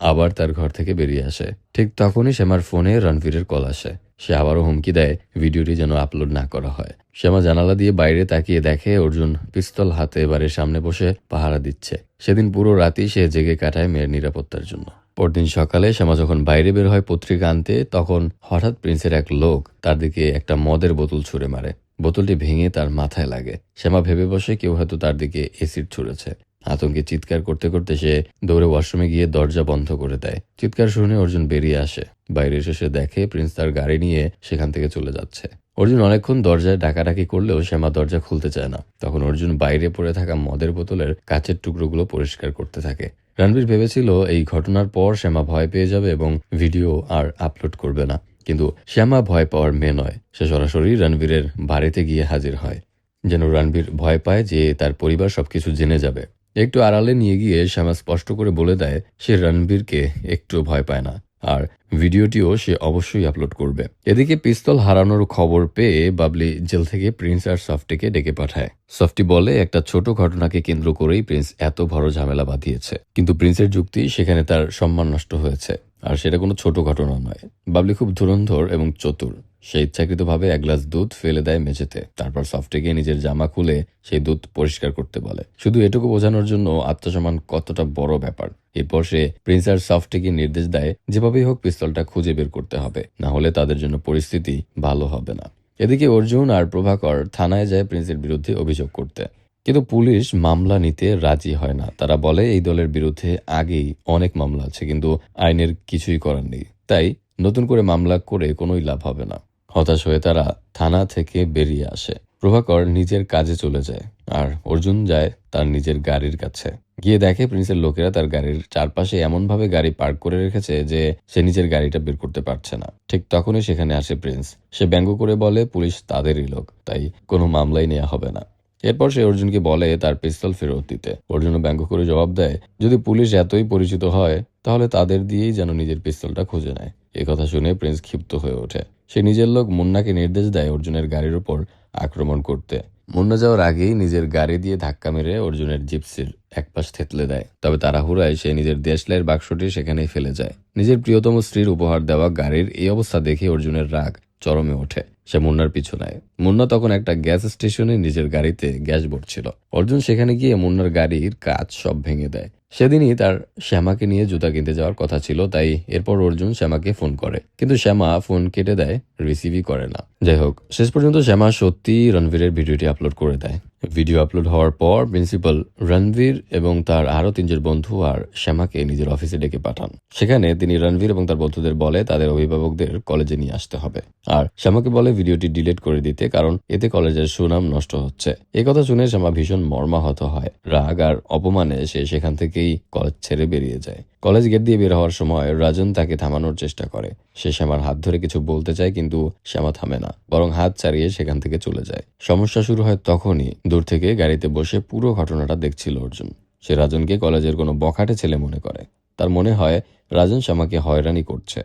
আবার তার ঘর থেকে বেরিয়ে আসে। ঠিক তখনই শ্যামার ফোনে রণবীরের কল আসে। সে আবারও হুমকি দেয় ভিডিওটি যেন আপলোড না করা হয়। শ্যামা জানালা দিয়ে বাইরে তাকিয়ে দেখে অর্জুন পিস্তল হাতে বাড়ির সামনে বসে পাহারা দিচ্ছে। সেদিন পুরো রাতই সে জেগে কাটায় মেয়ের নিরাপত্তার জন্য। পরদিন সকালে শ্যামা যখন বাইরে বের হয় পত্রিকা আনতে, তখন হঠাৎ প্রিন্সের এক লোক তার দিকে একটা মদের বোতল ছুঁড়ে মারে। বোতলটি ভেঙে তার মাথায় লাগে। শ্যামা ভেবে বসে কেউ হয়তো তার দিকে এসিড ছুঁড়েছে। আতঙ্কে চিৎকার করতে করতে সে দৌড়ে ওয়াশরুমে গিয়ে দরজা বন্ধ করে দেয়। চিৎকার শুনে অর্জুন বেরিয়ে আসে। বাইরে এসে সে দেখে প্রিন্স তার গাড়ি নিয়ে সেখান থেকে চলে যাচ্ছে। অর্জুন অনেকক্ষণ দরজায় ডাকাডাকি করলেও শ্যামা দরজা খুলতে চায় না। তখন অর্জুন বাইরে পড়ে থাকা মদের বোতলের কাচের টুকরোগুলো পরিষ্কার করতে থাকে। রণবীর ভেবেছিল এই ঘটনার পর শ্যামা ভয় পেয়ে যাবে এবং ভিডিও আর আপলোড করবে না, কিন্তু শ্যামা ভয় পাওয়ার মেয়ে নয়। সে সরাসরি রণবীরের বাড়িতে গিয়ে হাজির হয়, যেন রণবীর ভয় পায় যে তার পরিবার সবকিছু জেনে যাবে। একটু আড়ালে নিয়ে গিয়ে শ্যামা স্পষ্ট করে বলে দেয় সে রণবীরকে একটু ভয় পায় না, আর ভিডিওটিও সে অবশ্যই আপলোড করবে। এদিকে পিস্তল হারানোর খবর পেয়ে বাবলি জেল থেকে প্রিন্স আর সফটিকে ডেকে পাঠায়। সফটি বলে একটা ছোট ঘটনাকে কেন্দ্র করেই প্রিন্স এত বড় ঝামেলা বাঁধিয়েছে, কিন্তু প্রিন্সের যুক্তি সেখানে তার সম্মান নষ্ট হয়েছে, আর সেটা কোনো ছোট ঘটনা নয়। বাবলি খুব ধুরন্ধর এবং চতুর। সে ইচ্ছাকৃতভাবে এক গ্লাস দুধ ফেলে দেয় মেঝেতে। তারপর সফটিকে নিজের জামা খুলে সেই দুধ পরিষ্কার করতে বলে, শুধু এটুকু বোঝানোর জন্য আত্মসম্মান কতটা বড় ব্যাপার। এরপর সে প্রিন্স আর সফটিকে নির্দেশ দেয় যেভাবেই হোক পিস্তলটা খুঁজে বের করতে হবে, না হলে তাদের জন্য পরিস্থিতি ভালো হবে না। এদিকে অর্জুন আর প্রভাকর থানায় যায় প্রিন্সের বিরুদ্ধে অভিযোগ করতে, কিন্তু পুলিশ মামলা নিতে রাজি হয় না। তারা বলে এই দলের বিরুদ্ধে আগেই অনেক মামলা আছে, কিন্তু আইনের কিছুই করার নেই, তাই নতুন করে মামলা করে কোনোই লাভ হবে না। হতাশ হয়ে তারা থানা থেকে বেরিয়ে আসে। প্রভাকর নিজের কাজে চলে যায়, আর অর্জুন যায় তার নিজের গাড়ির কাছে। গিয়ে দেখে প্রিন্সের লোকেরা তার গাড়ির চারপাশে এমনভাবে গাড়ি পার্ক করে রেখেছে যে সে নিজের গাড়িটা বের করতে পারছে না। ঠিক তখনই সেখানে আসে প্রিন্স। সে ব্যঙ্গ করে বলে পুলিশ তাদেরই লোক, তাই কোনো মামলাই নেওয়া হবে না। এরপর সে অর্জুনকে বলে তার পিস্তল ফেরত দিতে। অর্জুনও ব্যঙ্গ করে জবাব দেয় যদি পুলিশ এতই পরিচিত হয় তাহলে তাদের দিয়েই যেন নিজের পিস্তলটা খুঁজে নেয়। এই কথা শুনে প্রিন্স ক্ষিপ্ত হয়ে ওঠে। সে নিজের লোক মুন্নাকে নির্দেশ দেয় অর্জুনের গাড়ির উপর আক্রমণ করতে। মুন্না যাওয়ার আগেই নিজের গাড়ি দিয়ে ধাক্কা মেরে অর্জুনের জিপসির একপাশ থেতলে দেয়। তবে তাড়াহুড়ায় সে নিজের দেশলাইয়ের বাক্সটি সেখানেই ফেলে যায়। নিজের প্রিয়তম স্ত্রীর উপহার দেওয়া গাড়ির এই অবস্থা দেখে অর্জুনের রাগ চরমে ওঠে। সে মুন্নার পিছু নেয়। মুন্না তখন একটা গ্যাস স্টেশনে নিজের গাড়িতে গ্যাস ভরছিল। অর্জুন সেখানে গিয়ে মুন্নার গাড়ির কাঁচ সব ভেঙে দেয়। সেদিনই তার শ্যামাকে নিয়ে জুতা কিনতে যাওয়ার কথা ছিল, তাই এরপর অর্জুন শ্যামাকে ফোন করে, কিন্তু শ্যামা ফোন কেটে দেয়, রিসিভই করে না। যাই হোক, শেষ পর্যন্ত শ্যামা সত্যি রণবীরের ভিডিওটি আপলোড করে দেয়। ভিডিও আপলোড হওয়ার পর প্রিন্সিপাল রণবীর এবং তার আরো 3 জন বন্ধু আর শ্যামাকে নিজের অফিসে ডেকে পাঠান। সেখানে তিনি রণবীর এবং তার বন্ধুদের বলে তাদের অভিভাবকদের কলেজে নিয়ে আসতে হবে, আর শ্যামাকে বলে ভিডিওটি ডিলিট করে দিতে, কারণ এতে কলেজের সুনাম নষ্ট হচ্ছে। এই কথা শুনে শ্যামা ভীষণ মর্মাহত হয়। রাগ আর অপমানে সে সেখান থেকেই কলেজ ছেড়ে বেরিয়ে যায়। কলেজ গেট দিয়ে বের হওয়ার সময় রাজন তাকে থামানোর চেষ্টা করে। সে শ্যামার হাত ধরে কিছু বলতে চায়, কিন্তু শ্যামা থামে না, বরং হাত ছাড়িয়ে সেখান থেকে চলে যায়। সমস্যা শুরু হয় তখনই। দূর থেকে গাড়িতে বসে পুরো ঘটনাটা দেখছিল অর্জুন। সে রাজনকে কলেজের কোনো বখাটে ছেলে মনে করে। তার মনে হয় রাজন শ্যামাকে হয়রানি করছে।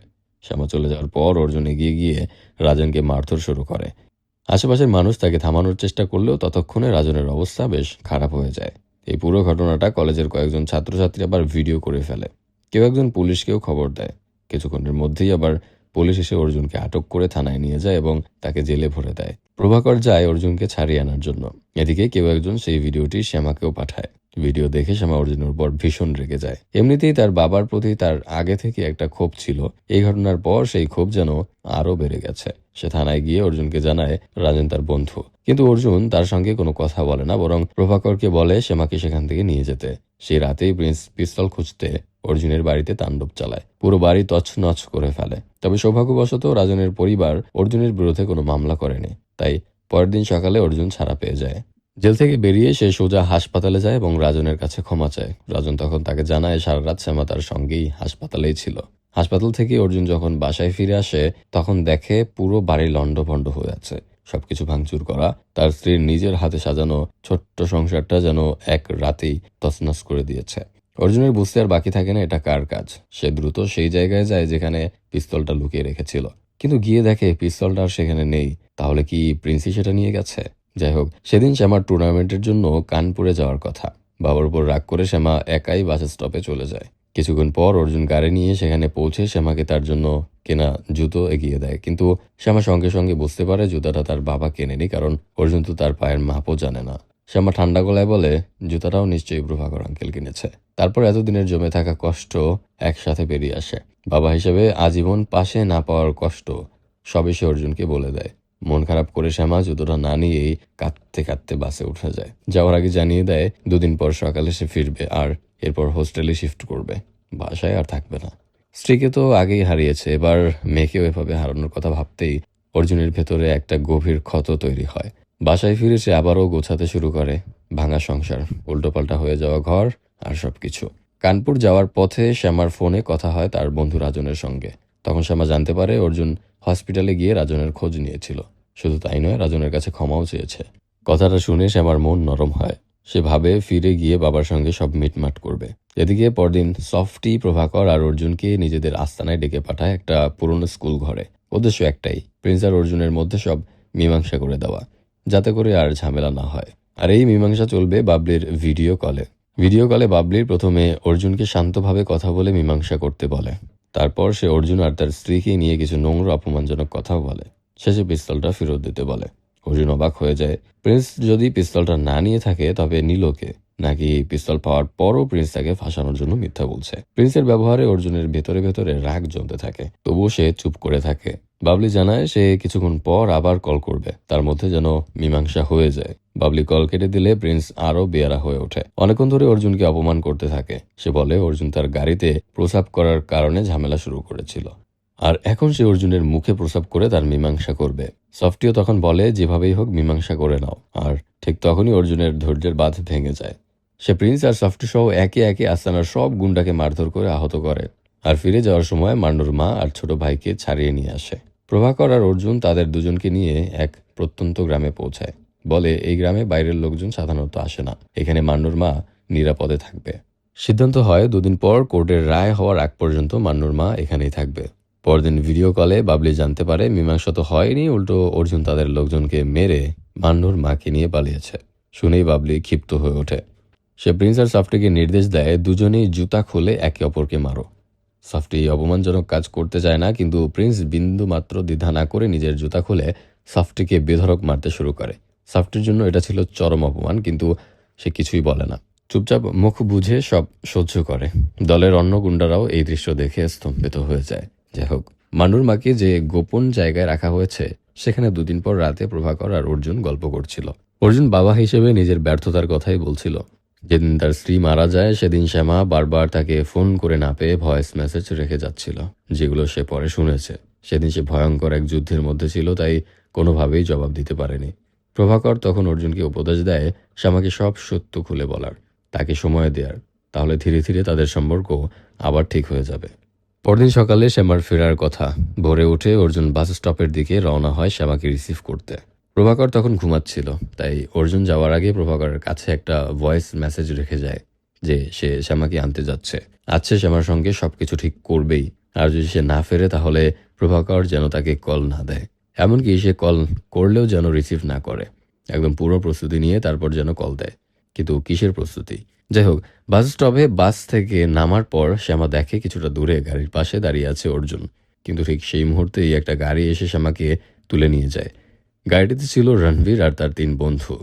শ্যামা চলে যাওয়ার পর অর্জুন এগিয়ে গিয়ে রাজনকে মারধর শুরু করে। আশেপাশের মানুষ তাকে থামানোর চেষ্টা করলেও ততক্ষণে রাজনের অবস্থা বেশ খারাপ হয়ে যায়। এই পুরো ঘটনাটা কলেজের কয়েকজন ছাত্রছাত্রী আবার ভিডিও করে ফেলে। কেউ একজন পুলিশকেও খবর দেয়। কিছুক্ষণের মধ্যেই আবার পুলিশ এসে অর্জুনকে আটক করে থানায় নিয়ে যায় এবং তাকে জেলে ভরে দেয়। প্রভাকর যায় অর্জুনকে ছাড়িয়ে আনার জন্য। এদিকে কেউ একজন সেই ভিডিওটি শ্যামাকেও পাঠায়। ভিডিও দেখে শ্যামা অর্জুনের উপর ভীষণ রেগে যায়। এমনিতেই তার বাবার প্রতি তার আগে থেকে একটা ক্ষোভ ছিল। এই ঘটনার পর সেই ক্ষোভ যেন আরো বেড়ে গেছে। সে থানায় গিয়ে অর্জুনকে জানায় রাজন তার বন্ধু, কিন্তু অর্জুন তার সঙ্গে কোনো কথা বলে না, বরং প্রভাকরকে বলে শ্যামাকে সেখান থেকে নিয়ে যেতে। সেই রাতেই প্রিন্স পিস্তল খুঁজতে অর্জুনের বাড়িতে তাণ্ডব চালায়, পুরো বাড়ি তছনছ করে ফেলে। তবে সৌভাগ্যবশত রাজনের পরিবার অর্জুনের বিরুদ্ধে কোনো মামলা করেনি, তাই পরের দিন সকালে অর্জুন ছাড়া পেয়ে যায়। জেল থেকে বেরিয়ে সে সোজা হাসপাতালে যায় এবং রাজনের কাছে ক্ষমা চায়। রাজন তখন তাকে জানায় সারা রাত শ্যামা তার সঙ্গেই হাসপাতালেই ছিল। হাসপাতাল থেকে অর্জুন যখন বাসায় ফিরে আসে তখন দেখে পুরো বাড়ি লণ্ডভণ্ড হয়ে আছে, সবকিছু ভাঙচুর করা। তার স্ত্রীর নিজের হাতে সাজানো ছোট্ট সংসারটা যেন এক রাতেই তছনছ করে দিয়েছে। অর্জুনের বুঝতে আর বাকি থাকে না এটা কার কাজ। সে দ্রুত সেই জায়গায় যায় যেখানে পিস্তলটা লুকিয়ে রেখেছিল, কিন্তু গিয়ে দেখে পিস্তলটা আর সেখানে নেই। তাহলে কি প্রিন্সি সেটা নিয়ে গেছে? যাই হোক, সেদিন শ্যামার টুর্নামেন্টের জন্য কানপুরে যাওয়ার কথা। বাবার উপর রাগ করে শ্যামা একাই বাস স্টপে চলে যায়। কিছুক্ষণ পর অর্জুন গাড়ি নিয়ে সেখানে পৌঁছে শ্যামাকে তার জন্য কেনা জুতো এগিয়ে দেয়, কিন্তু শ্যামা সঙ্গে সঙ্গে বুঝতে পারে জুতাটা তার বাবা কেনেনি, কারণ অর্জুন তো তার পায়ের মাপও জানে না। শ্যামা ঠান্ডা গলায় বলে, জুতাটাও নিশ্চয়ই প্রভাকর আঙ্কেল কিনেছে। তারপর এতদিনের জমে থাকা কষ্ট একসাথে বেরিয়ে আসে। বাবা হিসেবে আজীবন পাশে না পাওয়ার কষ্ট সবই সে অর্জুনকে বলে দেয়। মন খারাপ করে শ্যামা জুতোটা না নিয়েই কাঁদতে কাঁদতে বাসে উঠে যায়। যাওয়ার আগে জানিয়ে দেয় 2 দিন পর সকালে সে ফিরবে, আর এরপর হোস্টেলে শিফট করবে, বাসায় আর থাকবে না। স্ত্রীকে তো আগেই হারিয়েছে, এবার মেয়েকেও এভাবে হারানোর কথা ভাবতেই অর্জুনের ভেতরে একটা গভীর ক্ষত তৈরি হয়। বাসায় ফিরে সে আবারও গোছাতে শুরু করে। ভাঙা সংসার, উল্টোপাল্টা হয়ে যাওয়া ঘর আর সবকিছু। কানপুর যাওয়ার পথে শ্যামার ফোনে কথা হয় তার বন্ধু রাজনের সঙ্গে। তখন শ্যামা জানতে পারে অর্জুন হসপিটালে গিয়ে রাজনের খোঁজ নিয়েছিল। শুধু তাই নয়, রাজনের কাছে ক্ষমাও চেয়েছে। কথাটা শুনে শ্যামার মন নরম হয়। সে ভাবে ফিরে গিয়ে বাবার সঙ্গে সব মিটমাট করবে। এদিকে পরদিন সফটি, প্রভাকর আর অর্জুনকে নিজেদের আস্তানায় ডেকে পাঠায় একটা পুরনো স্কুল ঘরে। উদ্দেশ্য একটাই, প্রিন্স আর অর্জুনের মধ্যে সব মীমাংসা করে দেওয়া, যাতে করে আর ঝামেলা না হয়। আর এই মীমাংসা চলবে বাবলির ভিডিও কলে। ভিডিও কলে বাবলির প্রথমে অর্জুনকে শান্তভাবে কথা বলে মীমাংসা করতে বলে। তারপর সে অর্জুন আর তার স্ত্রীকে নিয়ে কিছু নোংরা অপমানজনক কথাও বলে। শেষে পিস্তলটা ফেরত দিতে বলে। অর্জুন অবাক হয়ে যায়। প্রিন্স যদি পিস্তলটা না নিয়ে থাকে তবে নিলকে, নাকি পিস্তল পাওয়ার পরও প্রিন্স তাকে ফাঁসানোর জন্য মিথ্যা বলছে। প্রিন্সের ব্যবহারে অর্জুনের ভেতরে ভেতরে রাগ জমতে থাকে, তবুও সে চুপ করে থাকে। বাবলি জানায় সে কিছুক্ষণ পর আবার কল করবে, তার মধ্যে যেন মীমাংসা হয়ে যায়। বাবলি কল কেটে দিলে প্রিন্স আরো বেয়ারা হয়ে ওঠে। অনেকক্ষণ ধরে অর্জুনকে অপমান করতে থাকে। সে বলে অর্জুন তার গাড়িতে প্রস্রাব করার কারণে ঝামেলা শুরু করেছিল, আর এখন সে অর্জুনের মুখে প্রস্রাব করে তার মীমাংসা করবে। সফটিও তখন বলে যেভাবেই হোক মীমাংসা করে নাও। আর ঠিক তখনই অর্জুনের ধৈর্যের বাঁধ ভেঙে যায়। সে প্রিন্স আর সফটি সহ একে একে আস্তানার সব গুন্ডাকে মারধর করে আহত করে। আর ফিরে যাওয়ার সময় মান্নুর মা আর ছোট ভাইকে ছাড়িয়ে নিয়ে আসে। প্রভাকর আর অর্জুন তাদের দুজনকে নিয়ে এক প্রত্যন্ত গ্রামে পৌঁছায়। বলে এই গ্রামে বাইরের লোকজন সাধারণত আসে না, এখানে মান্নুর মা নিরাপদে থাকবে। সিদ্ধান্ত হয় 2 দিন পর কোর্টের রায় হওয়ার আগ পর্যন্ত মান্নুর মা এখানেই থাকবে। পরদিন ভিডিও কলে বাবলি জানতে পারে মীমাংসা তো হয়নি, উল্টো অর্জুন তাদের লোকজনকে মেরে মান্নুর মাকে নিয়ে পালিয়েছে। শুনেই বাবলি ক্ষিপ্ত হয়ে ওঠে। সে প্রিন্স আর সফটিকে নির্দেশ দেয় দুজনেই জুতা খুলে একে অপরকে মারো। সফটি অপমানজনক কাজ করতে চায় না, কিন্তু প্রিন্স বিন্দু মাত্র দ্বিধা না করে নিজের জুতা খুলে সফটিকে বেধড়ক মারতে শুরু করে। সফটির জন্য এটা ছিল চরম অপমান, কিন্তু সে কিছুই বলে না, চুপচাপ মুখ বুঝে সব সহ্য করে। দলের অন্য গুন্ডারাও এই দৃশ্য দেখে স্তম্ভিত হয়ে যায়। যাই হোক, মান্নুর মাকে যে গোপন জায়গায় রাখা হয়েছে সেখানে 2 দিন পর রাতে প্রভাকর আর অর্জুন গল্প করছিল। অর্জুন বাবা হিসেবে নিজের ব্যর্থতার কথাই বলছিল। যেদিন তার স্ত্রী মারা যায় সেদিন শ্যামা বারবার তাকে ফোন করে না পেয়ে ভয়েস মেসেজ রেখে যাচ্ছিল, যেগুলো সে পরে শুনেছে। সেদিন সে ভয়ঙ্কর এক যুদ্ধের মধ্যে ছিল, তাই কোনোভাবেই জবাব দিতে পারেনি। প্রভাকর তখন অর্জুনকে উপদেশ দেয় শ্যামাকে সব সত্য খুলে বলার, তাকে সময় দেওয়ার, তাহলে ধীরে ধীরে তাদের সম্পর্ক আবার ঠিক হয়ে যাবে। পরদিন সকালে শ্যামার ফেরার কথা। ভোরে উঠে অর্জুন বাস স্টপের দিকে রওনা হয় শ্যামাকে রিসিভ করতে। প্রভাকর তখন ঘুমাচ্ছিল, তাই অর্জুন যাওয়ার আগে প্রভাকরের কাছে একটা ভয়েস মেসেজ রেখে যায় যে সে শ্যামাকে আনতে যাচ্ছে, শ্যামার সঙ্গে সবকিছু ঠিক করবেই। আর যদি সে না ফেরে তাহলে প্রভাকর যেন তাকে কল না দেয়, এমনকি সে কল করলেও যেন রিসিভ না করে। একদম পুরো প্রস্তুতি নিয়ে তারপর যেন কল দেয়। কিন্তু কিসের প্রস্তুতি? যাই হোক, বাস স্টপে বাস থেকে নামার পর শ্যামা দেখে কিছুটা দূরে গাড়ির পাশে দাঁড়িয়ে আছে অর্জুন। কিন্তু ঠিক সেই মুহূর্তেই একটা গাড়ি এসে শ্যামাকে তুলে নিয়ে যায়। গাড়িটিতে ছিল রণবীর আর তার 3 বন্ধু।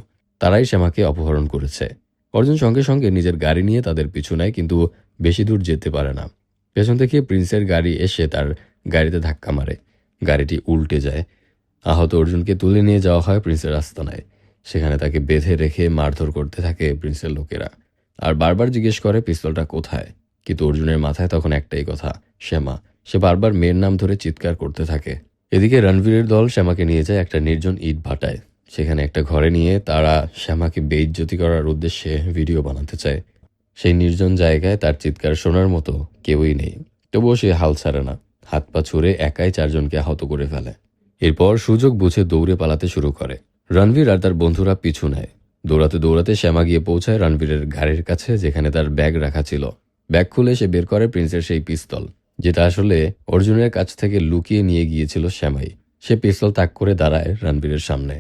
তারাই শ্যামাকে অপহরণ করেছে। অর্জুন সঙ্গে সঙ্গে নিজের গাড়ি নিয়ে তাদের পিছু নেয়, কিন্তু বেশি দূর যেতে পারে না। পেছন থেকে প্রিন্সের গাড়ি এসে তার গাড়িতে ধাক্কা মারে। গাড়িটি উল্টে যায়। আহত অর্জুনকে তুলে নিয়ে যাওয়া হয় প্রিন্সের আস্তানায়। সেখানে তাকে বেঁধে রেখে মারধর করতে থাকে প্রিন্সের লোকেরা, আর বারবার জিজ্ঞেস করে পিস্তলটা কোথায়। কিন্তু অর্জুনের মাথায় তখন একটাই কথা, শ্যামা। সে বারবার মেয়ের নাম ধরে চিৎকার করতে থাকে। এদিকে রণবীরের দল শ্যামাকে নিয়ে যায় একটা নির্জন ইট ভাটায়। সেখানে একটা ঘরে নিয়ে তারা শ্যামাকে বেইজ্জতি করার উদ্দেশ্যে ভিডিও বানাতে চায়। সেই নির্জন জায়গায় তার চিৎকার শোনার মতো কেউই নেই, তবুও সে হাল ছাড়ে না। হাত পা ছুঁড়ে একাই 4 জনকে আহত করে ফেলে। এরপর সুযোগ বুঝে দৌড়ে পালাতে শুরু করে। রণবীর আর তার বন্ধুরা পিছু নেয়। দৌড়াতে দৌড়াতে শ্যামা গিয়ে পৌঁছায় রণবীরের গাড়ির কাছে, যেখানে তার ব্যাগ রাখা ছিল। ব্যাগ খুলে সে বের করে প্রিন্সের সেই পিস্তল, যেটা আসলে অর্জুনের কাছ থেকে লুকিয়ে নিয়ে গিয়েছিল শ্যামাই। সে পিস্তল তাক করে দাঁড়ায় রণবীরের সামনে।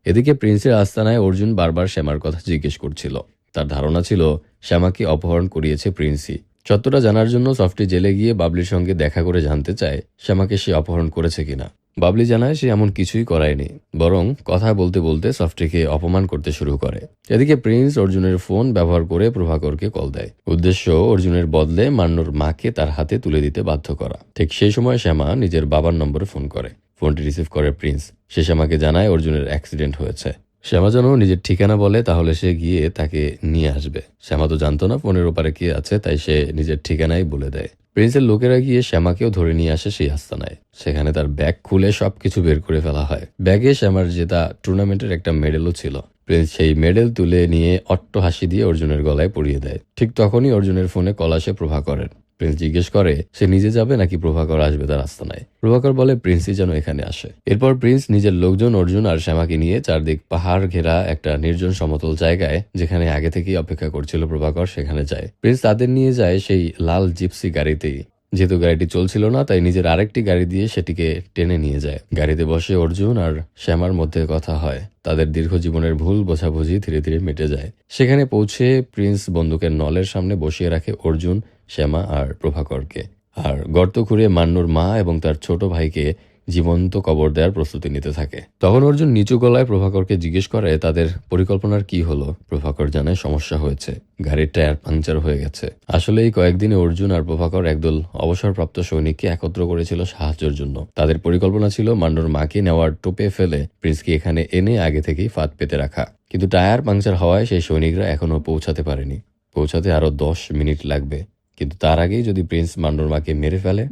এদিকে প্রিন্সের আস্তানায় অর্জুন বারবার শ্যামার কথা জিজ্ঞেস করছিল। তার ধারণা ছিল শ্যামাকে অপহরণ করিয়েছে প্রিন্সই। সত্যটা জানার জন্য সফটি জেলে গিয়ে বাবলির সঙ্গে দেখা করে জানতে চায় শ্যামাকে সে অপহরণ করেছে কিনা। বাবলি জানায় সে এমন কিছুই করায়নি, বরং কথা বলতে বলতে সফটিকে অপমান করতে শুরু করে। এদিকে প্রিন্স অর্জুনের ফোন ব্যবহার করে প্রভাকরকে কল দেয়। উদ্দেশ্য অর্জুনের বদলে মান্নুর মাকে তার হাতে তুলে দিতে বাধ্য করা। ঠিক সেই সময় শ্যামা নিজের বাবার নম্বরে ফোন করে। ফোনটি রিসিভ করে প্রিন্স। সে শ্যামাকে জানায় অর্জুনের অ্যাক্সিডেন্ট হয়েছে। শ্যামা যেন নিজের ঠিকানা বলে তাহলে সে গিয়ে তাকে নিয়ে আসবে। শ্যামা তো জানতো না ফোনের ওপারে কে আছে, তাই সে নিজের ঠিকানাই বলে দেয়। প্রিন্সের লোকেরা গিয়ে শ্যামাকেও ধরে নিয়ে আসে সেই আস্তানায়। সেখানে তার ব্যাগ খুলে সবকিছু বের করে ফেলা হয়। ব্যাগে শ্যামার জেতা টুর্নামেন্টের একটা মেডেলও ছিল। প্রিন্স সেই মেডেল তুলে নিয়ে অট্ট হাসি দিয়ে অর্জুনের গলায় পরিয়ে দেয়। ঠিক তখনই অর্জুনের ফোনে কল আসে প্রভাকরের। প্রিন্স জিজ্ঞেস করে সে নিজে যাবে নাকি প্রভাকর আসবে তার আস্তানায়। প্রভাকর বলে প্রিন্সই যেন এখানে আসে। এরপর প্রিন্স নিজের লোকজন অর্জুন আর শ্যামাকে নিয়ে চারদিক পাহাড় ঘেরা একটা নির্জন সমতল জায়গায়, যেখানে আগে থেকেই অপেক্ষা করছিল প্রভাকর, সেখানে যায়। প্রিন্স তাদের নিয়ে যায় সেই লাল জিপসি গাড়িতেই। যেহেতু গাড়িটি চলছিল না, তাই নিজের আরেকটি গাড়ি দিয়ে সেটিকে টেনে নিয়ে যায়। গাড়িতে বসে অর্জুন আর শ্যামার মধ্যে কথা হয়। তাদের দীর্ঘ জীবনের ভুল বোঝাবুঝি ধীরে ধীরে মিটে যায়। সেখানে পৌঁছে প্রিন্স বন্দুকের নলের সামনে বসিয়ে রাখে অর্জুন, শ্যামা আর প্রভাকরকে। আর গর্ত খুঁড়ে মান্নুর মা এবং তার ছোট ভাইকে জীবন্ত কবর দেওয়ার প্রস্তুতি নিতে থাকে। তখন অর্জুন নিচু গলায় প্রভাকরকে জিজ্ঞেস করে তাদের পরিকল্পনার কি হলো। প্রভাকর জানায় সমস্যা হয়েছে, গাড়ির টায়ার পাংচার হয়ে গেছে। আসলে এই কয়েকদিনে অর্জুন আর প্রভাকর একদল অবসরপ্রাপ্ত সৈনিককে একত্র করেছিল সাহায্যের জন্য। তাদের পরিকল্পনা ছিল মান্নুর মাকে নেওয়ার টোপে ফেলে প্রিন্সকে এখানে এনে আগে থেকেই ফাঁদ পেতে রাখা। কিন্তু টায়ার পাংচার হওয়ায় সেই সৈনিকরা এখনো পৌঁছাতে পারেনি। পৌঁছাতে আরো 10 মিনিট লাগবে। কিন্তু তার আগেই যদি প্রিন্স মান্নুর মাকে মেরে ফেলে।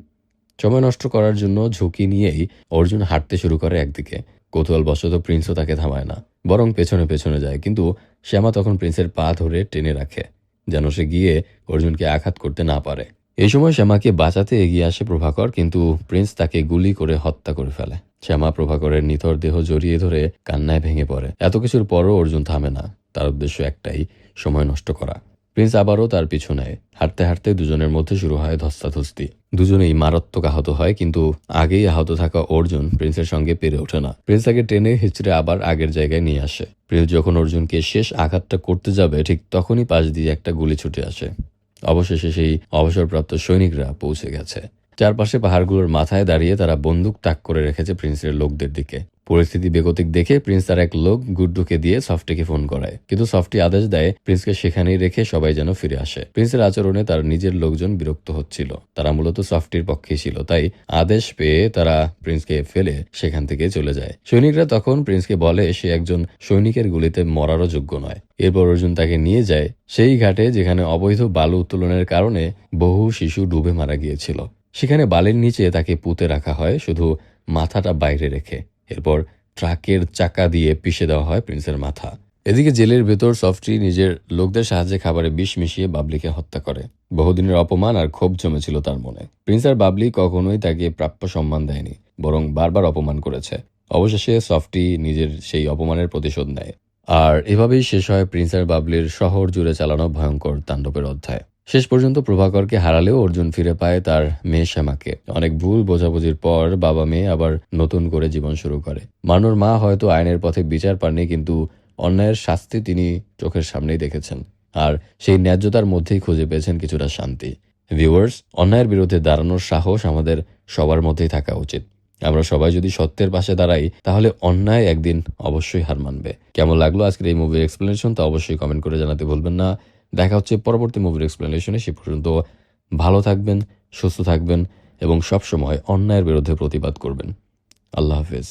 সময় নষ্ট করার জন্য ঝুঁকি নিয়েই অর্জুন হাঁটতে শুরু করে একদিকে। কৌতূহলবশত প্রিন্সও তাকে থামায় না, বরং পেছনে পেছনে যায়। কিন্তু শ্যামা তখন প্রিন্সের পা ধরে টেনে রাখে, যেন সে গিয়ে অর্জুনকে আঘাত করতে না পারে। এই সময় শ্যামাকে বাঁচাতে এগিয়ে আসে প্রভাকর, কিন্তু প্রিন্স তাকে গুলি করে হত্যা করে ফেলে। শ্যামা প্রভাকরের নিথর দেহ জড়িয়ে ধরে কান্নায় ভেঙে পড়ে। এত কিছুর পরও অর্জুন থামে না। তার উদ্দেশ্য একটাই, সময় নষ্ট করা। প্রিন্স আবারও তার পিছু নেয়। হাঁটতে হাঁটতে দুজনের মধ্যে শুরু হয় ধস্তাধস্তি। দুজনেই মারাত্মক আহত হয়, কিন্তু আগেই আহত থাকা অর্জুন প্রিন্সের সঙ্গে পেরে ওঠে না। প্রিন্স তাকে টেনে হিচড়ে আবার আগের জায়গায় নিয়ে আসে। প্রিন্স যখন অর্জুনকে শেষ আঘাতটা করতে যাবে, ঠিক তখনই পাশ দিয়ে একটা গুলি ছুটে আসে। অবশেষে সেই অবসরপ্রাপ্ত সৈনিকরা পৌঁছে গেছে। চারপাশে পাহাড়গুলোর মাথায় দাঁড়িয়ে তারা বন্দুক তাক করে রেখেছে প্রিন্সের লোকদের দিকে। পরিস্থিতি বেগতিক দেখে প্রিন্স তার এক লোক গুড্ডুকে দিয়ে সফটিকে ফোন করায়, কিন্তু সফটি আদেশ দেয় প্রিন্সকে সেখানেই রেখে সবাই যেন ফিরে আসে। প্রিন্সের আচরণে তার নিজের লোকজন বিরক্ত হচ্ছিল। তারা মূলত সফটির পক্ষেই ছিল, তাই আদেশ পেয়ে তারা প্রিন্সকে ফেলে সেখান থেকে চলে যায়। সৈনিকরা তখন প্রিন্সকে বলে সে একজন সৈনিকের গুলিতে মরারও যোগ্য নয়। এরপর অর্জুন তাকে নিয়ে যায় সেই ঘাটে যেখানে অবৈধ বালু উত্তোলনের কারণে বহু শিশু ডুবে মারা গিয়েছিল। সেখানে বালির নিচে তাকে পুঁতে রাখা হয়, শুধু মাথাটা বাইরে রেখে। এরপর ট্রাকের চাকা দিয়ে পিষে দেওয়া হয় প্রিন্সের মাথা। এদিকে জেলের ভেতর সফটি নিজের লোকদের সাহায্যে খাবারে বিষ মিশিয়ে বাবলিকে হত্যা করে। বহুদিনের অপমান আর ক্ষোভ জমেছিল তার মনে। প্রিন্স আর বাবলি কখনোই তাকে প্রাপ্য সম্মান দেয়নি, বরং বারবার অপমান করেছে। অবশেষে সফটি নিজের সেই অপমানের প্রতিশোধ নেয়। আর এভাবেই শেষ হয় প্রিন্স আর বাবলির শহর জুড়ে চালানো ভয়ঙ্কর তাণ্ডবের অধ্যায়। শেষ পর্যন্ত প্রভাকরকে হারালেও অর্জুন ফিরে পায় তার মেয়ে শ্যামাকে। অনেক ভুল বোঝাবুঝির পর বাবা মেয়ে আবার নতুন করে জীবন শুরু করে। মান্নুর মা হয়তো আইনের পথে বিচার পাননি, কিন্তু অন্যায়ের শাস্তি তিনি চোখের সামনেই দেখেছেন। আর সেই ন্যায্যতার মধ্যেই খুঁজে পেয়েছেন কিছুটা শান্তি। ভিউয়ার্স, অন্যায়ের বিরুদ্ধে দাঁড়ানোর সাহস আমাদের সবার মধ্যেই থাকা উচিত। আমরা সবাই যদি সত্যের পাশে দাঁড়াই, তাহলে অন্যায় একদিন অবশ্যই হার মানবে। কেমন লাগলো আজকের এই মুভির এক্সপ্লেনেশন তা অবশ্যই কমেন্ট করে জানাতে ভুলবেন না। দেখা হচ্ছে পরবর্তী মুভির এক্সপ্লেনেশনে। সে পর্যন্ত ভালো থাকবেন, সুস্থ থাকবেন এবং সবসময় অন্যায়ের বিরুদ্ধে প্রতিবাদ করবেন। আল্লাহ হাফেজ।